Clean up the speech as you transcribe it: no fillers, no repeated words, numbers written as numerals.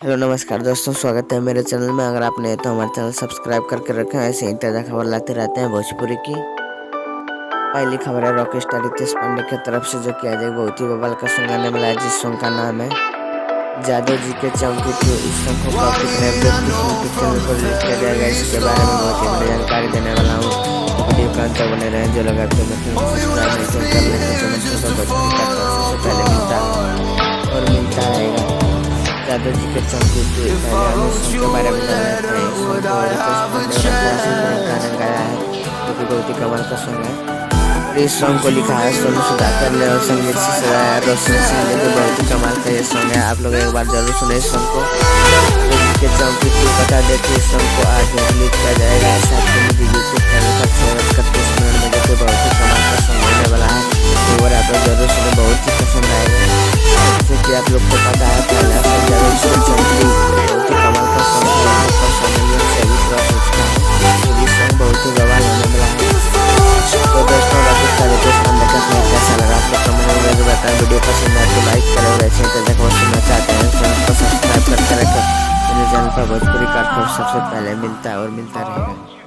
Hello नमस्कार दोस्तों, स्वागत है मेरे चैनल में। अगर आप नए तो हमारे चैनल सब्सक्राइब करके रखें। ऐसे ही ताज़ा खबर लाते रहते हैं भोजपुरी की। पहली खबर है रॉक स्टार रितेश पांडे की तरफ से, जो कि आज एक बहुत ही बवाल का सॉन्ग आने वाला है, जिस सॉन्ग का नाम है जादव जी के चौकी 2। इस सॉन्ग को कब कितने अपडेट किस यूट्यूब चैनल पर रिलीज किया जाएगा, इसके बारे में बहुत ही बड़ी जानकारी देने वाला हूँ। वीडियो का अंत तक बने रहें। जो लगा तो सब्सक्राइब नहीं तो कर लें, तो भोजपुरी का सबसे पहले मिलता रहेगा। जादव जी के चौकी 2 पहले हम इस सॉन्ग के बारे में जान लेते हैं। इस सॉन्ग को रितेश पांडे और अफरा सिंह ने गाना गाया है, जो कि बहुत ही कमाल का सॉन्ग है। और इस सॉन्ग को लिखा है सोनू सुधाकर ने और संगीत से सजाया है रोशन सिंह ने, जो बहुत ही कमाल का ये सॉन्ग है। आप लोग एक बार जरूर सुने इस सॉन्ग को। जादव जी के चौकी 2 बता देते इस सॉन्ग को आज रिलीज किया जाएगा। साथ ही मुझे यूट्यूब चैनल पर 36 मिनट में, जो कि बहुत ही कमाल का सॉन्ग होने वाला है। एक बार आप लोग जरूर सुने, बहुत ही पसंद आएगा। जैसे कि आप लोग को पता है, पहला जादव जी के चौकी बहुत ही कमाल का सॉन्ग है। से भी पूरा सोचता है, तो ये सॉन्ग बहुत ही बवाल होने वाला है। तो दोस्तों, रितेश पांडे का सॉन्ग कैसा लगा आप लोग कमेंट में बताएं। वीडियो पसंद आए तो लाइक करें, और ऐसे ही खबर सुनना चाहते हैं चैनल को सब्सक्राइब करके रखें। मेरे चैनल पर भोजपुरी का खबर सबसे पहले मिलता है और मिलता रहेगा।